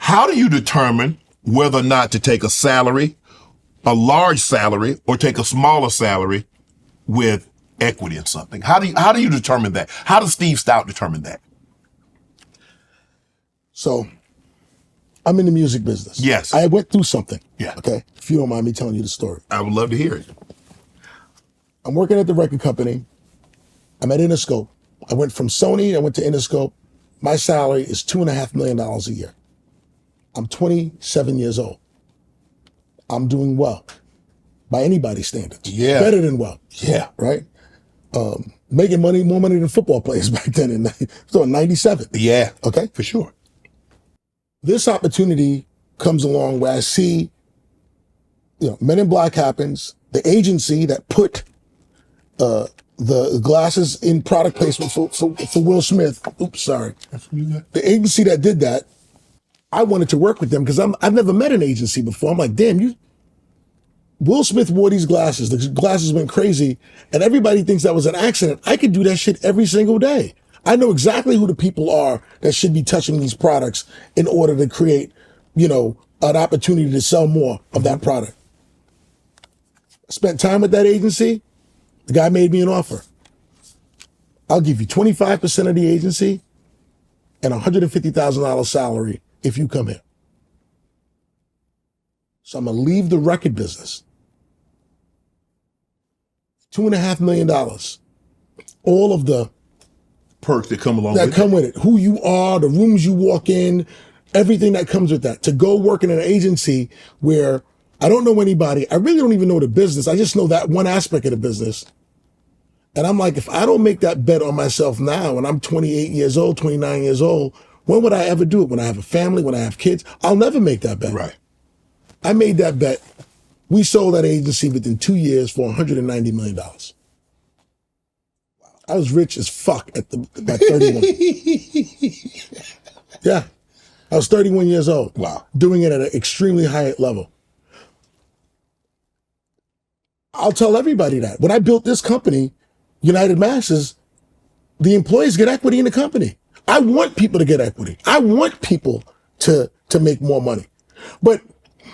How do you determine whether or not to take a salary, a large salary, or take a smaller salary with equity in something? How do you determine that? How does Steve Stoute determine that? So I'm in the music business. Yes. I went through something. Yeah. Okay. If you don't mind me telling you the story. I would love to hear it. I'm working at the record company. I'm at Interscope. I went from Sony, I went to Interscope. My salary is $2.5 million a year. I'm 27 years old. I'm doing well by anybody's standards. Yeah. Better than well. Yeah. Right? Making money, more money than football players back then so in 97. Yeah. Okay? For sure. This opportunity comes along where I see, Men in Black happens, the agency that put the glasses in product placement for Will Smith. Oops, sorry. The agency that did that, I wanted to work with them because I've never met an agency before. I'm like, damn, Will Smith wore these glasses. The glasses went crazy, and everybody thinks that was an accident. I could do that shit every single day. I know exactly who the people are that should be touching these products in order to create, an opportunity to sell more of that product. I spent time with that agency. The guy made me an offer. I'll give you 25% of the agency and $150,000 salary if you come here. So I'm going to leave the record business. $2.5 million. All of the perks that come along with it. Who you are, the rooms you walk in, everything that comes with that. To go work in an agency where I don't know anybody. I really don't even know the business. I just know that one aspect of the business. And I'm like, if I don't make that bet on myself now, and I'm 28 years old, 29 years old, when would I ever do it? When I have a family, when I have kids? I'll never make that bet. Right. I made that bet. We sold that agency within 2 years for $190 million. I was rich as fuck at 31. Yeah. I was 31 years old. Wow. Doing it at an extremely high level. I'll tell everybody that. When I built this company, United Masses, the employees get equity in the company. I want people to get equity. I want people to make more money. But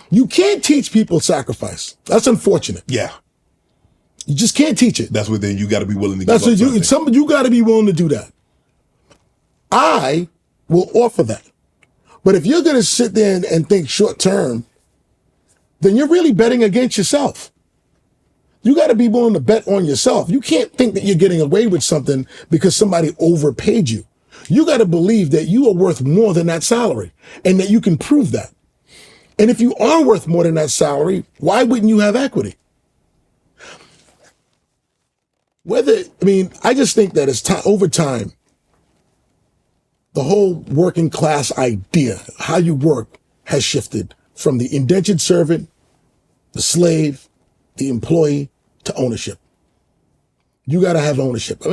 you can't teach people sacrifice. That's unfortunate. Yeah. You just can't teach it. That's what then you got to be willing to give up something. You got to be willing to do that. I will offer that. But if you're going to sit there and think short term, then you're really betting against yourself. You got to be willing to bet on yourself. You can't think that you're getting away with something because somebody overpaid you. You got to believe that you are worth more than that salary and that you can prove that. And if you are worth more than that salary, why wouldn't you have equity? I just think that it's over time, the whole working class idea, how you work, has shifted from the indentured servant, the slave, the employee, to ownership. You got to have ownership.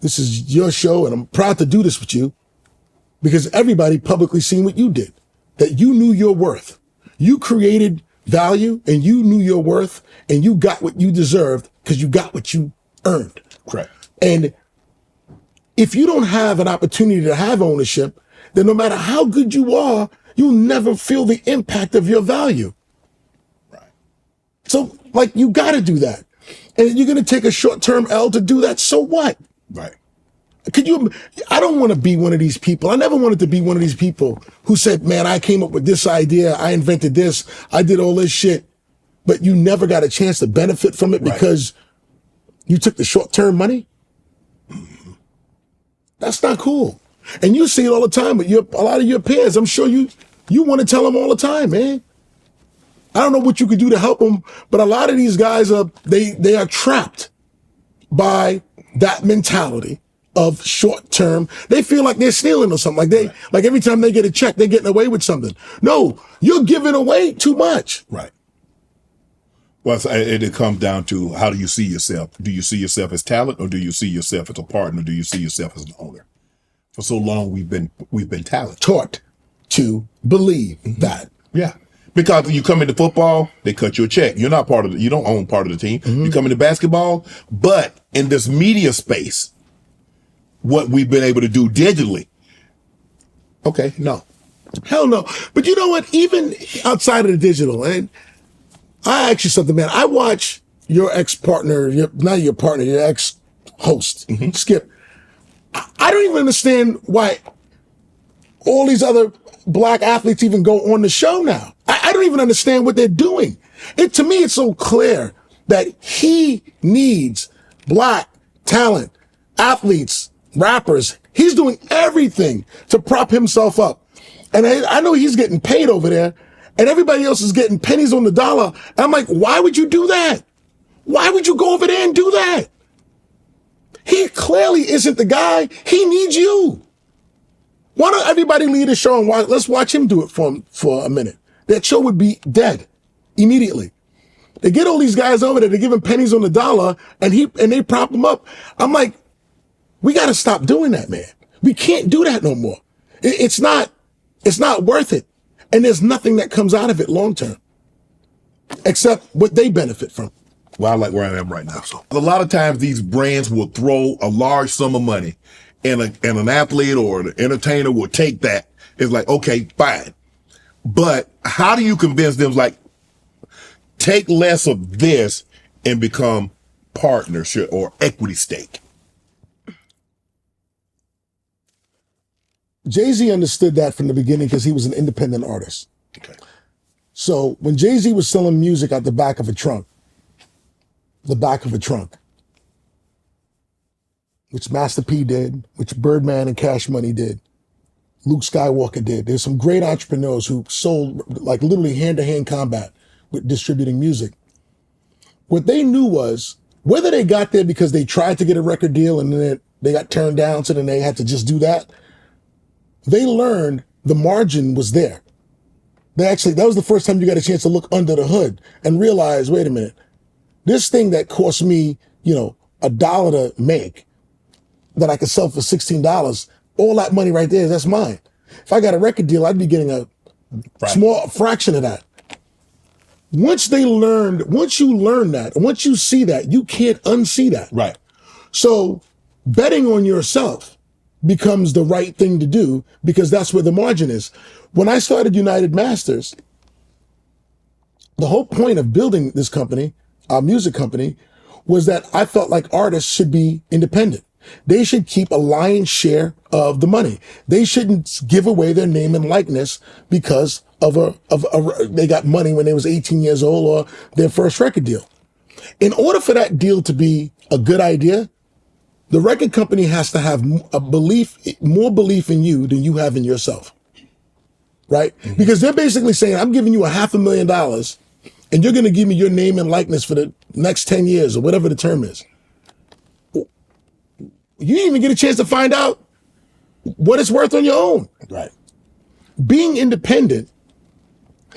This is your show, and I'm proud to do this with you because everybody publicly seen what you did, that you knew your worth. You created value, and you knew your worth, and you got what you deserved because you got what you earned. Correct. And if you don't have an opportunity to have ownership, then no matter how good you are, you'll never feel the impact of your value. So, you got to do that. And you're going to take a short-term L to do that, so what? Right. I don't want to be one of these people. I never wanted to be one of these people who said, man, I came up with this idea, I invented this, I did all this shit, but you never got a chance to benefit from it because you took the short-term money? That's not cool. And you see it all the time with a lot of your peers. I'm sure you want to tell them all the time, man. I don't know what you could do to help them, but a lot of these guys they are trapped by that mentality of short term. They feel like they're stealing or something. Like every time they get a check, they're getting away with something. No, you're giving away too much. Right. Well, it comes down to, how do you see yourself? Do you see yourself as talent, or do you see yourself as a partner? Do you see yourself as an owner? For so long, we've been talent. Taught to believe that. Yeah. Because you come into football, they cut you a check. You're not you don't own part of the team. You come into basketball, but in this media space, what we've been able to do digitally. Okay, no. Hell no. But you know what? Even outside of the digital, and I ask you something, man. I watch your ex-partner, not your partner, your ex-host, Skip. I don't even understand why all these other black athletes even go on the show now. I don't even understand what they're doing. To me, it's so clear that he needs black talent, athletes, rappers. He's doing everything to prop himself up. And I know he's getting paid over there, and everybody else is getting pennies on the dollar. And I'm like, why would you do that? Why would you go over there and do that? He clearly isn't the guy. He needs you. Why don't everybody leave the show and let's watch him do it for a minute. That show would be dead immediately. They get all these guys over there, they give him pennies on the dollar, and they prop him up. I'm like, we got to stop doing that, man. We can't do that no more. It's not worth it. And there's nothing that comes out of it long term, except what they benefit from. Well, I like where I am right now. So a lot of times these brands will throw a large sum of money, and an athlete or an entertainer will take that. It's like, okay, fine. But how do you convince them, like, take less of this and become partnership or equity stake? Jay-Z understood that from the beginning because he was an independent artist. Okay. So when Jay-Z was selling music out the back of a trunk, which Master P did, which Birdman and Cash Money did, Luke Skywalker did. There's some great entrepreneurs who sold like literally hand-to-hand combat with distributing music. What they knew was whether they got there because they tried to get a record deal and then they got turned down, so then they had to just do that. They learned the margin was there. That was the first time you got a chance to look under the hood and realize, wait a minute, this thing that cost me, $1 to make, that I could sell for $16, all that money right there, that's mine. If I got a record deal, I'd be getting a small fraction of that. Once you learn that, once you see that, you can't unsee that. Right. So betting on yourself becomes the right thing to do because that's where the margin is. When I started United Masters, the whole point of building this company, our music company, was that I felt like artists should be independent. They should keep a lion's share of the money. They shouldn't give away their name and likeness because they got money when they was 18 years old or their first record deal. In order for that deal to be a good idea, the record company has to have more belief in you than you have in yourself, right? Mm-hmm. Because they're basically saying, I'm giving you $500,000 and you're going to give me your name and likeness for the next 10 years or whatever the term is. You didn't even get a chance to find out what it's worth on your own. Right. Being independent,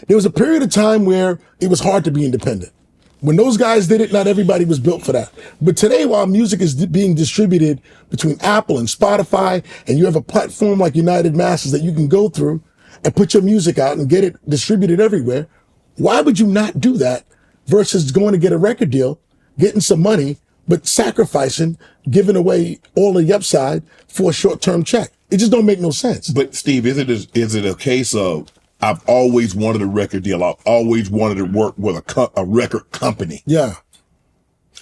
there was a period of time where it was hard to be independent. When those guys did it, not everybody was built for that. But today, while music is being distributed between Apple and Spotify, and you have a platform like United Masters that you can go through and put your music out and get it distributed everywhere, why would you not do that versus going to get a record deal, getting some money, but sacrificing, giving away all the upside for a short-term check? It just don't make no sense. But Steve, is it a case of I've always wanted a record deal. I've always wanted to work with a record company. Yeah,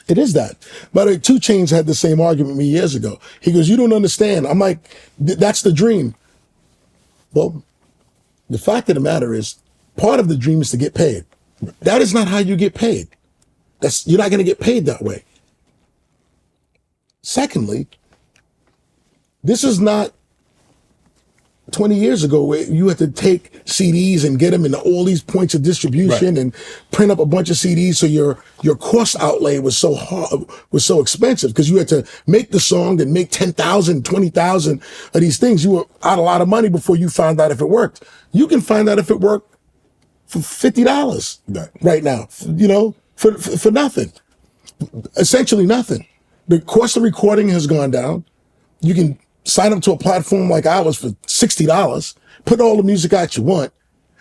it is that. By the way, 2 Chainz had the same argument with me years ago. He goes, you don't understand. I'm like, that's the dream. Well, the fact of the matter is, part of the dream is to get paid. That is not how you get paid. You're not going to get paid that way. Secondly, this is not 20 years ago where you had to take CDs and get them into all these points of distribution and print up a bunch of CDs. So your cost outlay was so expensive because you had to make the song, then make 10,000, 20,000 of these things. You were out a lot of money before you found out if it worked. You can find out if it worked for $50 right now, for nothing, essentially nothing. The cost of recording has gone down. You can sign up to a platform like ours for $60, put all the music out you want,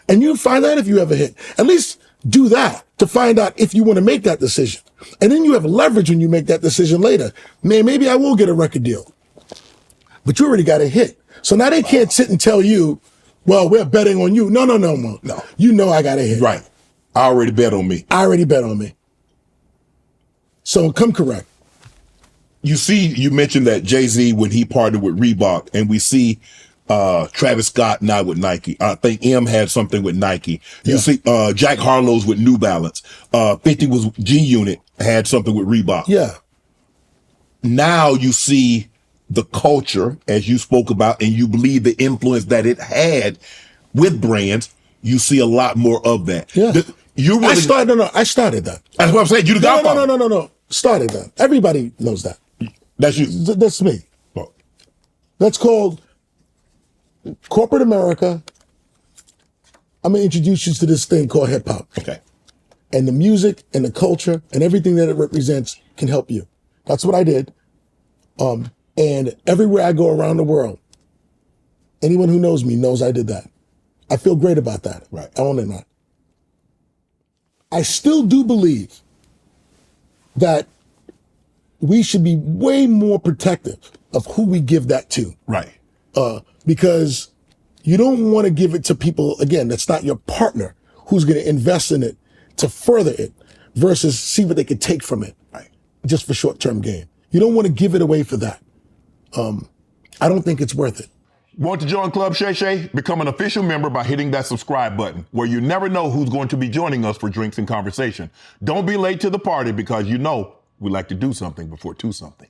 and you find out if you ever hit. At least do that to find out if you want to make that decision. And then you have leverage when you make that decision later. Man, maybe I will get a record deal. But you already got a hit. So now they can't sit and tell you, Well, we're betting on you. No. No. You know I got a hit. Right. I already bet on me. I already bet on me. So come correct. You mentioned that Jay-Z, when he partnered with Reebok, and we see Travis Scott now with Nike. I think M had something with Nike. You see Jack Harlow's with New Balance. 50 was G-Unit, had something with Reebok. Yeah. Now you see the culture, as you spoke about, and you believe the influence that it had with brands. You see a lot more of that. Yeah. I started that. That's what I'm saying. You the godfather. No. Started that. Everybody knows that. That's you. That's me. Oh. That's called corporate America. I'm going to introduce you to this thing called hip hop. Okay. And the music and the culture and everything that it represents can help you. That's what I did. And everywhere I go around the world, anyone who knows me knows I did that. I feel great about that. Right. I own it not. I still do believe that we should be way more protective of who we give that to. Right. Because you don't want to give it to people, again, that's not your partner who's going to invest in it to further it versus see what they could take from it. Right. Just for short-term gain. You don't want to give it away for that. I don't think it's worth it. Want to join Club Shay Shay? Become an official member by hitting that subscribe button, where you never know who's going to be joining us for drinks and conversation. Don't be late to the party, because you know we like to do something before two something.